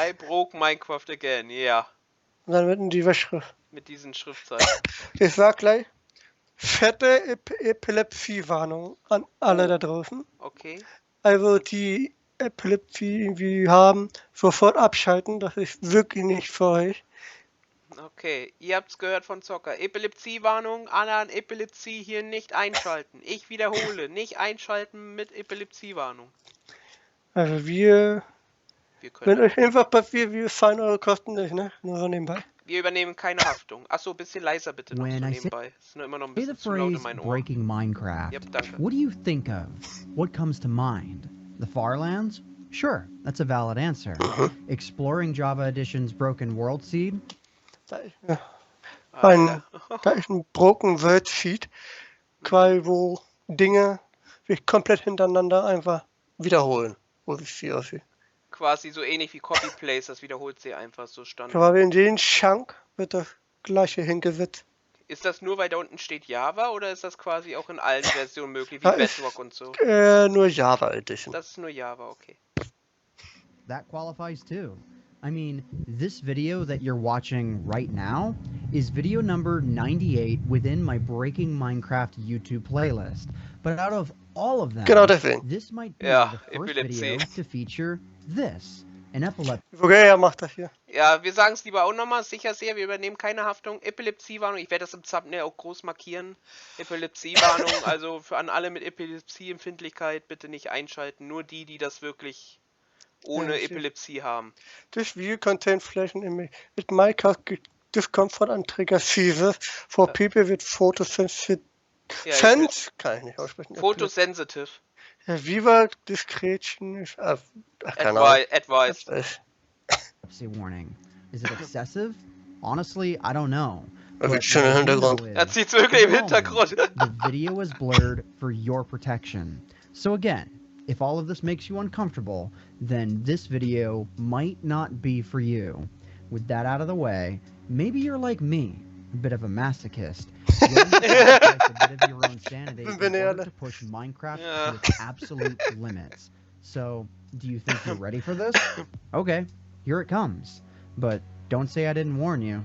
I broke Minecraft again, ja. Und dann mitten die Überschrift. Mit diesen Schriftzeichen. Ich sag gleich, fette Epilepsiewarnung an alle da draußen. Okay. Also die Epilepsie irgendwie haben, sofort abschalten. Das ist wirklich nicht für euch. Okay, ihr habt's gehört von Zocker. Epilepsiewarnung, alle an Epilepsie hier nicht einschalten. Ich wiederhole, nicht einschalten mit Epilepsiewarnung. Also wir Wir wenn können. euch irgendwas passiert, wir zahlen eure Kosten nicht, ne? Nur so nebenbei. Wir übernehmen keine Haftung. Achso, bisschen leiser bitte noch so nebenbei. Ist nur immer noch ein Say the bisschen zu laut in phrase meinen Ohren. breaking Minecraft. Yep, danke. What do you think of? What comes to mind? The Farlands? Sure, that's a valid answer. Exploring Java Edition's Broken World Seed? Da ist ein Broken World Seed, quasi wo Dinge sich komplett hintereinander einfach wiederholen, wo sich viel aussieht. Quasi so ähnlich wie Copy-Paste, das wiederholt sie einfach so Standard. Aber in den Chunk wird das gleiche hingesetzt. Ist das nur, weil da unten steht Java oder ist das quasi auch in allen Versionen möglich, wie Da Bedrock und so? Nur Java Edition. Das ist nur Java, okay. That qualifies too. I mean, this video that you're watching right now is video number 98 within my Breaking Minecraft YouTube playlist. But out of all of them, Genau deswegen. this might be Ja, the first Epilepsie. video to feature this, an epilepsy. Okay, er macht das hier. Ja, wir sagen es lieber auch nochmal, sicher sehr, wir übernehmen keine Haftung. Epilepsiewarnung, ich werde das im Thumbnail auch groß markieren. Epilepsiewarnung, also für an alle mit Epilepsieempfindlichkeit bitte nicht einschalten, nur die, die das wirklich ohne Ja, Epilepsie haben. This video contains flash and image. It might cause discomfort and trigger seizures for people with photosensitive. Kann ich nicht aussprechen. Photosensitive. Viva Discretion. Keine Ahnung. Advice. Epilepsy warning. Is it excessive? Honestly, I don't know. Er But wird schon im what I do Hintergrund. know is, Er zieht's wirklich im at the Hintergrund. moment, the video is blurred for your protection. So again, if all of this makes you uncomfortable, then this video might not be for you. With that out of the way, maybe you're like me, a bit of a masochist. willing to sacrifice a bit of your own sanity in order to push Minecraft to its absolute limits. So, do you think you're ready for this? Okay, here it comes. But don't say I didn't warn you.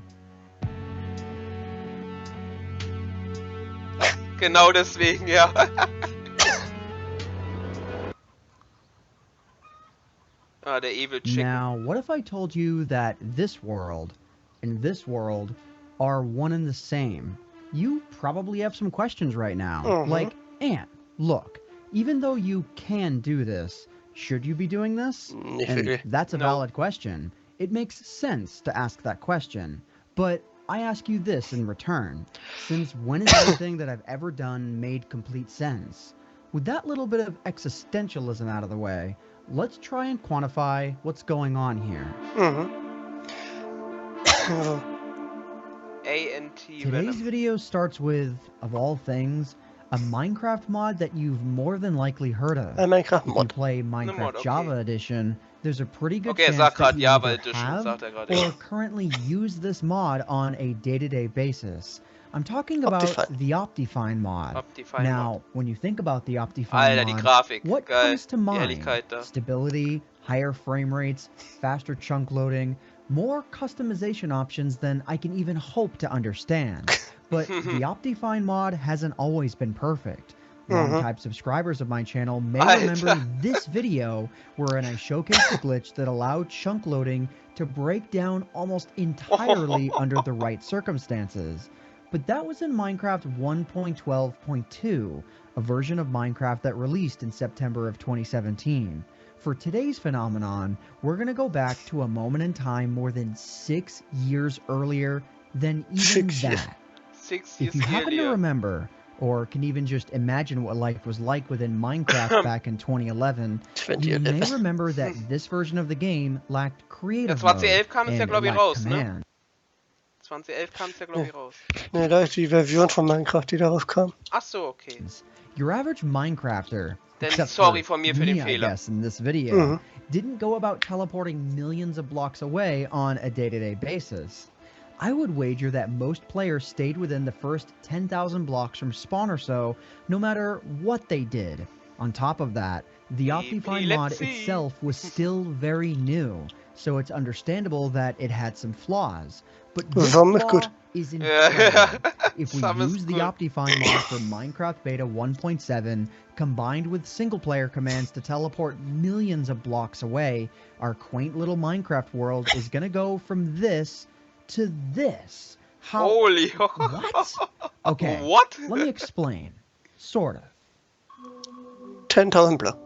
Genau deswegen, ja. Ah, der Evil Chicken. Now, what if I told you that this world and this world are one and the same? You probably have some questions right now. Like, Ant, look, even though you can do this, should you be doing this? And that's a valid question. It makes sense to ask that question. But I ask you this in return. Since when has anything that I've ever done made complete sense? With that little bit of existentialism out of the way, let's try and quantify what's going on here. Today's video starts with, of all things, a Minecraft mod that you've more than likely heard of. A Minecraft If you mod. play Minecraft Java Edition, there's a pretty good Okay, chance sagt that grad you Java either Edition, have sagt grad, or ja. currently use this mod on a day-to-day basis. I'm talking about the Optifine mod. Optifine Now, mod. when you think about the Optifine Alter, die mod, Grafik. what Geil. comes to Die mind? Helligkeit da. Stability, higher frame rates, faster chunk loading, more customization options than I can even hope to understand. But the Optifine mod hasn't always been perfect. Long-time subscribers of my channel may remember this video wherein I showcased a glitch that allowed chunk loading to break down almost entirely under the right circumstances. But that was in Minecraft 1.12.2, a version of Minecraft that released in September of 2017. For today's phenomenon, we're going to go back to a moment in time more than 6 years earlier than even that. 6 If years you happen to earlier. remember, or can even just imagine what life was like within Minecraft back in 2011, you may remember that this version of the game lacked creative Ja, mode 2011 kam es ja, and glaube ich, lacked raus, ne? command. 2011 kam es ja, glaube ich, raus. Ne, da ist die Version von Minecraft, die darauf kam. Ach so, okay. Your average Minecrafter, Then except sorry for von mir für den me, I Fehler. guess, in this video, didn't go about teleporting millions of blocks away on a day-to-day basis. I would wager that most players stayed within the first 10,000 blocks from spawn or so, no matter what they did. On top of that, the Optifine mod itself was still very new. so it's understandable that it had some flaws. But this Some is flaw good. is incredible. If we Some is use the good. Optifine mod for Minecraft Beta 1.7, combined with single-player commands to teleport millions of blocks away, our quaint little Minecraft world is gonna go from this to this. How? Holy. What? Okay. What? Let me explain. Sort of. 10.000 Block.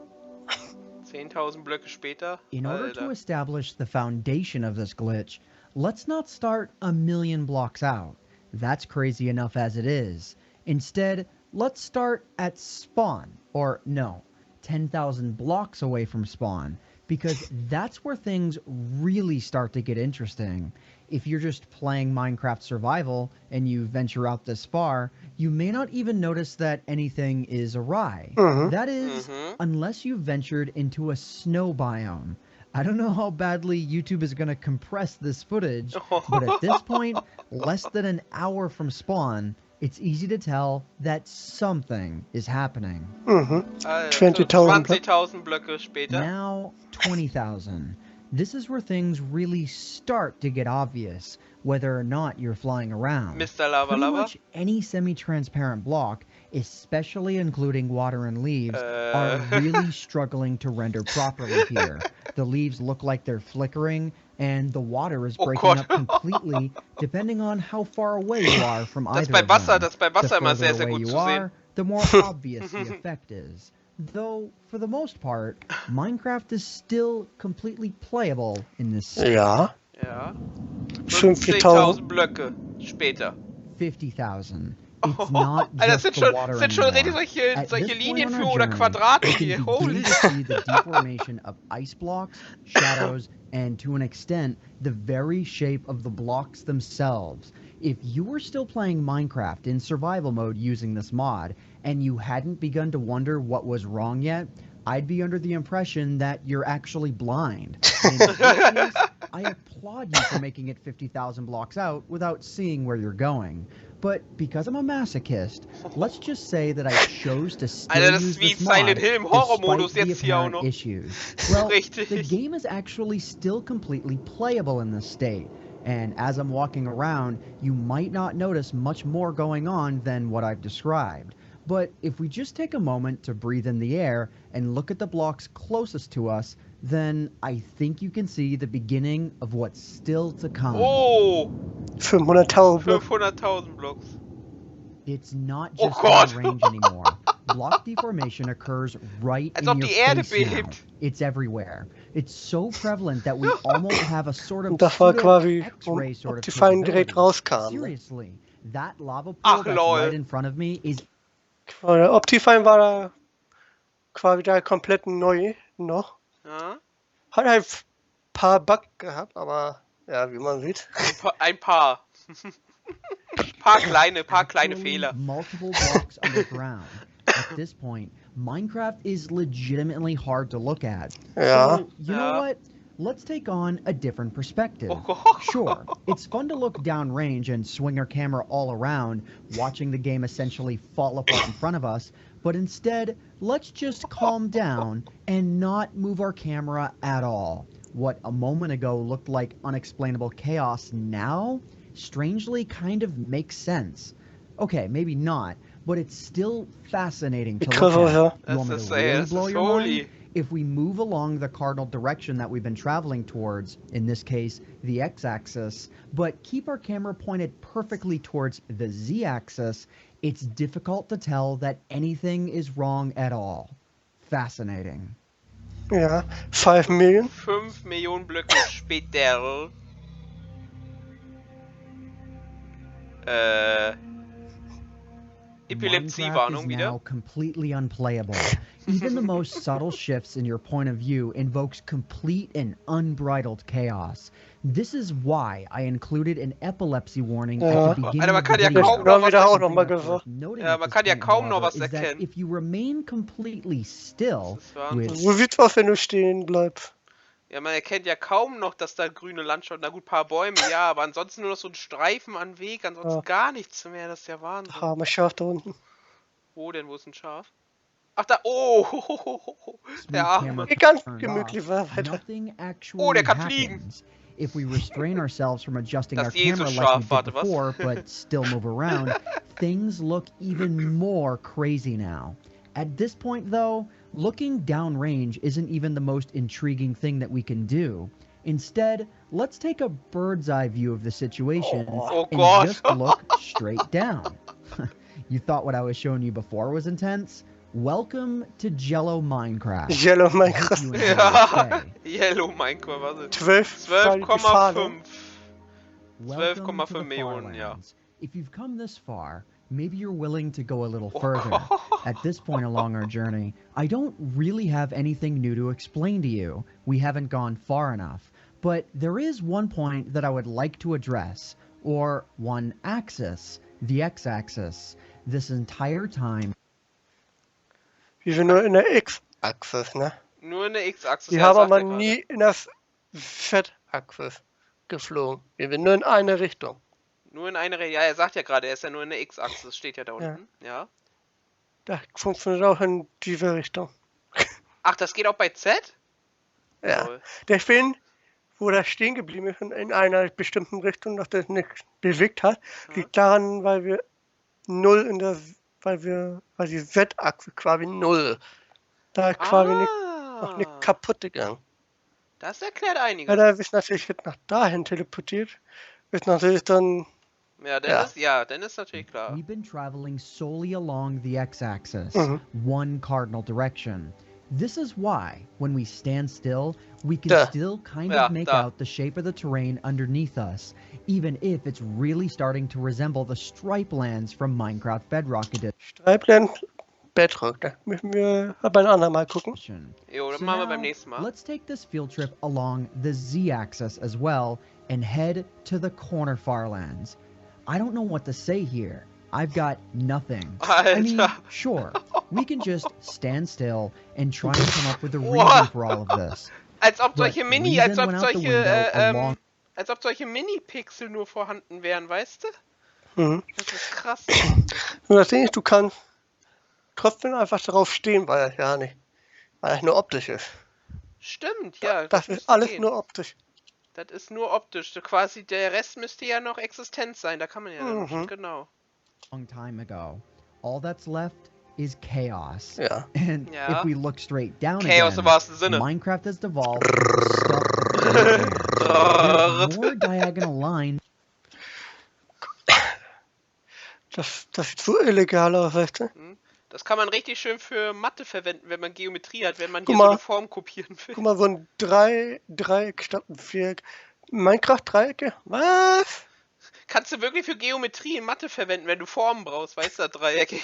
10.000 Blöcke später. In order to Alter. establish the foundation of this glitch, let's not start a million blocks out. That's crazy enough as it is. Instead, let's start at spawn, or no, 10,000 blocks away from spawn, because that's where things really start to get interesting. If you're just playing Minecraft Survival and you venture out this far, you may not even notice that anything is awry. That is, unless you've ventured into a snow biome. I don't know how badly YouTube is going to compress this footage, but at this point, less than an hour from spawn, it's easy to tell that something is happening. 20.000 Block. 20.000 Blöcke später. Now, 20,000. This is where things really start to get obvious, whether or not you're flying around. Mr. Lava Pretty Lava. much any semi-transparent block, especially including water and leaves, are really struggling to render properly here. The leaves look like they're flickering, and the water is breaking up completely, depending on how far away you are from either bei of Wasser, them. das ist bei Wasser The immer further sehr, sehr away gut you zu sehen. are, the more obvious the effect is. Though, for the most part, Minecraft is still completely playable in this state. Ja. Ja. 50.000. 50.000 Blöcke später. 50,000. It's not Alter, just das the water sind schon anymore. solche At this point Linien on für our oder journey, Quadrate we can hier. begin Holy. to see the deformation of ice blocks, shadows, and to an extent, the very shape of the blocks themselves. If you were still playing Minecraft in survival mode using this mod, and you hadn't begun to wonder what was wrong yet, I'd be under the impression that you're actually blind. And in this case, I applaud you for making it 50,000 blocks out without seeing where you're going. But because I'm a masochist, let's just say that I chose to still Alter, das use ist wie this mod Silent Hill im Horrormodus despite the jetzt hier auch apparent noch. issues. Well, Richtig. the game is actually still completely playable in this state. And as I'm walking around, you might not notice much more going on than what I've described. But if we just take a moment to breathe in the air and look at the blocks closest to us, then I think you can see the beginning of what's still to come. Oh, 500.000 Block. 500.000 Blocks. It's not Oh just Gott. out of range anymore. Block deformation occurs right Als in ob your die Erde face now. bebt. It's everywhere. It's so prevalent that we almost have a sort of Und das war quasi, X-ray sort of Optifine direkt capability. rauskam. Ne? Seriously, that lava pool Ach, that's lol. right in front of me is Optifine war da quasi da komplett neu noch. Ja. Hat halt ein paar Bugs gehabt, aber ja, wie man sieht. Ein paar. paar kleine actually Fehler. multiple blocks underground. At this point, Minecraft is legitimately hard to look at. Ja. So, you know what? Let's take on a different perspective. Oh. Sure, it's fun to look downrange and swing our camera all around, watching the game essentially fall apart in front of us, but instead, let's just calm down and not move our camera at all. What a moment ago looked like unexplainable chaos now, strangely kind of makes sense. Okay, maybe not, but it's still fascinating to Because look of at. You want me to really blow your mind? If we move along the cardinal direction that we've been traveling towards, in this case, the x-axis, but keep our camera pointed perfectly towards the z-axis, it's difficult to tell that anything is wrong at all. Fascinating. Ja, 5 Millionen. 5 Millionen Blöcke später. Epilepsiewarnung Minecraft is wieder. now completely unplayable. Even the most subtle shifts in your point of view invokes complete and unbridled chaos. This is why I included an epilepsy warning at the beginning Alter, man of the kann ja video. kaum noch was auch erkennen. noch mal gesagt. Ja, man kann ja kaum noch was Is that erkennen. if you remain completely still, Das ist Wahnsinn. which So sieht's aus, wenn du stehen bleibst. Ja, man erkennt ja kaum noch, dass da grüne Landschaft, na gut, paar Bäume, ja, aber ansonsten nur noch so ein Streifen an Weg, ansonsten Ja. gar nichts mehr, das ist ja Wahnsinn. Arme Schaf da unten. Wo denn, wo ist ein Schaf? Ach, da. Oh. Der Arme. Ganz gemütlich war weiter. Nothing Oh, actually der kann fliegen. happens. If we restrain ourselves from adjusting Das our ist eh so camera like we scharf, did warte, was? before, but still move around, things look even more crazy now. At this point, though, looking downrange isn't even the most intriguing thing that we can do. Instead, let's take a bird's eye view of the situation Oh and God. just look straight down. You thought what I was showing you before was intense? Welcome to Jello Minecraft. Yellow I hope Minecraft. you enjoy your stay. Yellow Minecraft, was ist? 12,5. 12,5. Welcome to 12,5 the Millionen, ja. Farlands. If you've come this far, maybe you're willing to go a little further. At this point along our journey, I don't really have anything new to explain to you. We haven't gone far enough. But there is one point that I would like to address, or one axis, the x-axis. This entire time, Wir sind nur in der X-Achse, ne? Nur eine X-Achse. Wir ja, haben sagt aber er gerade. nie in der Z-Achse geflogen. Wir sind nur in eine Richtung. Nur in eine Richtung. Ja, er sagt ja gerade, er ist ja nur in der X-Achse. Das steht ja da unten. Ja. Das funktioniert auch in diese Richtung. Ach, das geht auch bei Z? Ja. Toll. Der Film, wo der stehen geblieben ist in einer bestimmten Richtung, dass der nichts bewegt hat, liegt daran, weil wir null in der, weil die Z-Achse quasi null. Da ist quasi noch nicht kaputt gegangen. Das erklärt einiges. Wenn er sich natürlich jetzt nach dahin teleportiert, ist natürlich dann, Ja, dann ist natürlich klar. we've been traveling solely along the x-axis, Mhm. one cardinal direction. This is why, when we stand still, we can still kind of make out the shape of the terrain underneath us, even if it's really starting to resemble the stripe lands from Minecraft Bedrock Streibland, Bedrock, da müssen wir aber ein andermal gucken. Edition. Jo, das So machen wir now, beim nächsten Mal. let's take this field trip along the z-axis as well and head to the corner farlands. I don't know what to say here. I've got nothing. I mean, Alter. sure, we can just stand still and try and come up with a reason for all of this. Als ob But solche reason went out the window along als ob solche Mini-Pixel nur vorhanden wären, weißt du? Mhm. Das ist krass. Nur das Ding ist, du kannst trotzdem einfach darauf stehen, weil er nur optisch ist. Stimmt, ja. Das ist müsste alles gehen. nur optisch. Das ist nur optisch. So quasi der Rest müsste ja noch existent sein. Da kann man ja dann, genau. time ago. All that's left is chaos. Ja. And Ja. if we look straight down Chaos again, im wahrsten Sinne. Minecraft has devolved into stuff that there's more diagonal lines. Das sieht so illegal aus, weißt du? Das kann man richtig schön für Mathe verwenden, wenn man Geometrie hat, wenn man Guck hier so mal. eine Form kopieren will. Guck mal, so ein Dreieck statt ein Viereck. Minecraft-Dreiecke? Was? Kannst du wirklich für Geometrie in Mathe verwenden, wenn du Formen brauchst, weißt du, Dreiecke.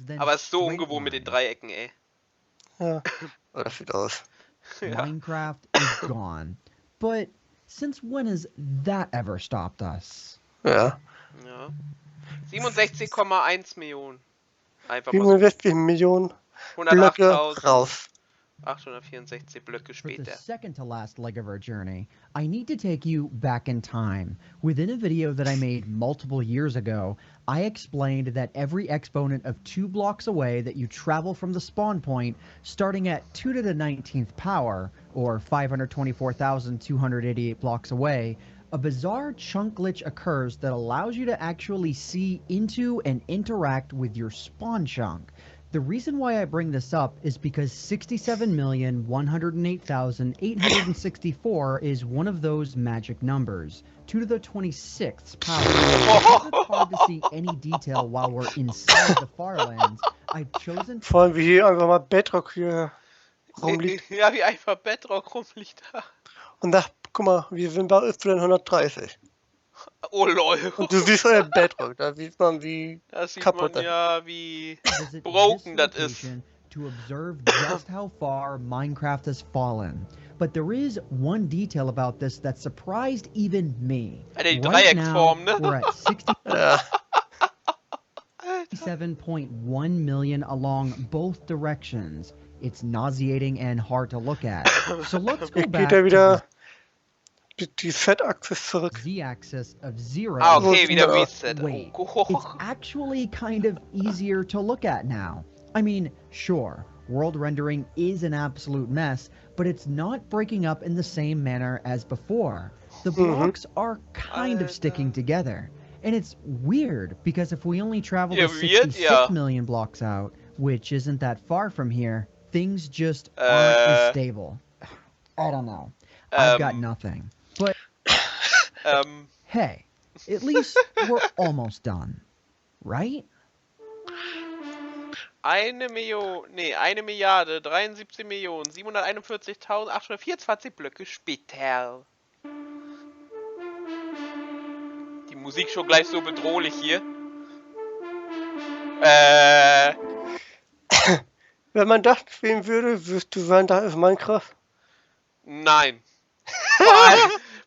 Then Aber es ist so straight ungewohnt mit den lines. Dreiecken, ey. Ja. Oh, das sieht aus. Ja. Minecraft is gone. But since when has that ever stopped us? Ja. Ja. 67,1 Millionen. Einfach mal so 67 Millionen Blöcke 108.000. raus. 864 Blöcke For the später. second to last leg of our journey, I need to take you back in time. Within a video that I made multiple years ago, I explained that every exponent of 2 blocks away that you travel from the spawn point, starting at 2 to the 19th power, or 524,288 blocks away, a bizarre chunk glitch occurs that allows you to actually see into and interact with your spawn chunk. The reason why I bring this up is because 67,108,864 is one of those magic numbers, 2 to the 26th power. Because it's hard to see any detail while we're inside the Farlands, I've chosen Vor allem wie hier einfach mal Bedrock hier rumliegt. Ja, wie einfach Bedrock rumliegt da. Und da, guck mal, wir sind bei Y130. Oh lol. Und du siehst ja Bedrock, da sieht man wie Da sieht kaputt man das ja, wie visit broken this that is. location to observe just how far Minecraft has fallen. But there is one detail about this that surprised even me. Die Right now, Dreiecksform, ne? we're at Ja. 67.1 million along both directions. It's nauseating and hard to look at. So let's go Jetzt back geht er to wieder die Z-Achse zurück. Z-axis of 0. Ah, okay, wieder Ja. Reset. Wait, Oh, it's actually kind of easier to look at now. I mean, sure, world rendering is an absolute mess, but it's not breaking up in the same manner as before. The blocks are kind of sticking together. And it's weird, because if we only travel Yeah, to weird, 66 yeah. million blocks out, which isn't that far from here, things just aren't as stable. I don't know. I've got nothing. But hey, at least we're almost done. Right? 1.073.741.824 Blöcke später. Die Musik schon gleich so bedrohlich hier. Wenn man das spielen würde, wirst du sagen, da ist Minecraft. Nein.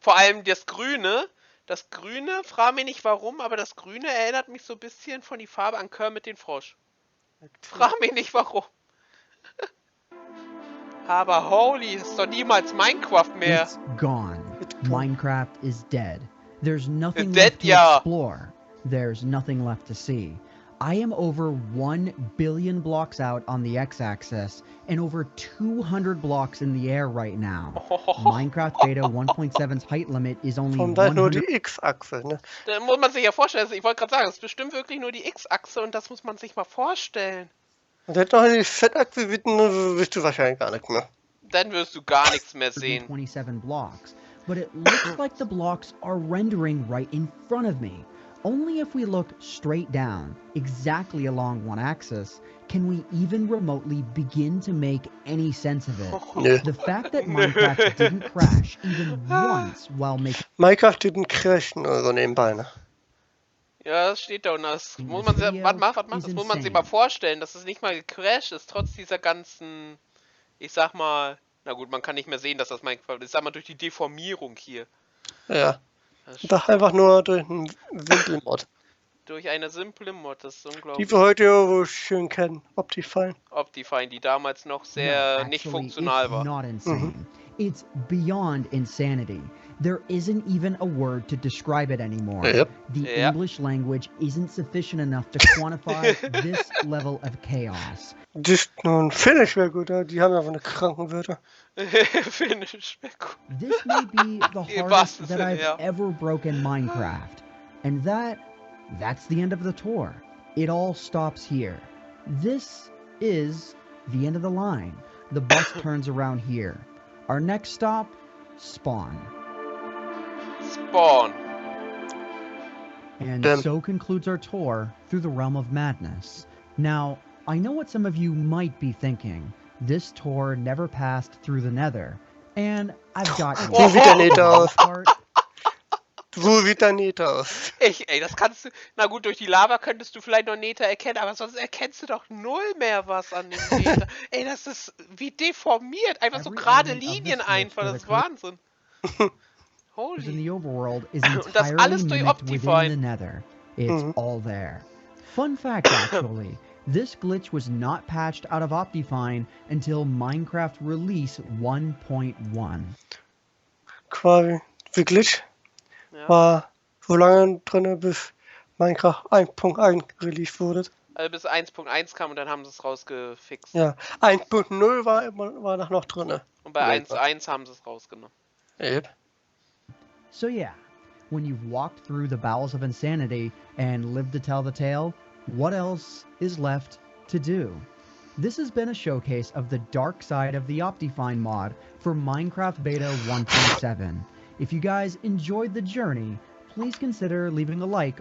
Vor allem das Grüne. Das Grüne, frag mich nicht warum, aber das Grüne erinnert mich so ein bisschen von die Farbe an Kermit den Frosch. Frag mich nicht warum. Aber holy, ist doch niemals Minecraft mehr. It's gone. Minecraft is dead. There's nothing Dead, left to yeah. explore. There's nothing left to see. I am over 1 billion blocks out on the x-axis and over 200 blocks in the air right now. Minecraft Beta 1.7's height limit is only Von daher nur 100. die X-Achse, ne? Da muss man sich ja vorstellen, ich wollte gerade sagen, es ist bestimmt wirklich nur die X-Achse und das muss man sich mal vorstellen. Und jetzt noch die Z-Achse wirst du wahrscheinlich gar nicht mehr. Dann wirst du gar nichts mehr sehen. 27 blocks, but it looks like the blocks are rendering right in front of me. Only if we look straight down, exactly along one axis, can we even remotely begin to make any sense of it. Nö. The fact that Minecraft didn't crash even once while making Minecraft didn't crashen oder so nebenbei, ne? Ja, das steht da und das muss man sich, das muss man sich mal vorstellen, dass es nicht mal gecrashed ist, trotz dieser ganzen, ich sag mal, na gut, man kann nicht mehr sehen, dass das Minecraft ist, sag mal durch die Deformierung hier. Ja. Doch einfach nur durch einen simplen Mod. Durch eine simple Mod, das ist unglaublich. Die wir heute ja schön kennen, Optifine. Optifine, die damals noch sehr nicht funktional war. Not insane. It's beyond insanity. There isn't even a word to describe it anymore. Yep. The English language isn't sufficient enough to quantify this level of chaos. Das nun Finish wäre gut, ja? Die haben einfach eine Krankenwörter. Finish. This may be the hardest that I've ever broken Minecraft. And that's the end of the tour. It all stops here. This is the end of the line. The bus turns around here. Our next stop, Spawn. Spawn. And so concludes our tour through the realm of madness. Now, I know what some of you might be thinking. This tour never passed through the Nether. And I've got So sieht er nicht aus. part. So sieht er nicht aus. Ey, das kannst du, na gut, durch die Lava könntest du vielleicht noch Nether erkennen, aber sonst erkennst du doch null mehr was an dem Nether. Ey, das ist wie deformiert, einfach so gerade Linien einfach, das ist Wahnsinn. In the overworld is Und das entirely alles durch mimicked within the Optifine. Nether. It's all there. Fun fact, actually, this glitch was not patched out of Optifine until Minecraft Release 1.1. Quasi wirklich war so lange drin, bis Minecraft 1.1 released wurde. Also bis 1.1 kam und dann haben sie es rausgefixt. Ja, 1.0 war noch drin. Und bei 1.1 haben sie es rausgenommen. Yep. So yeah, when you've walked through the bowels of insanity and lived to tell the tale, what else is left to do? This has been a showcase of the dark side of the Optifine mod for Minecraft Beta 1.7. If you guys enjoyed the journey, please consider leaving a like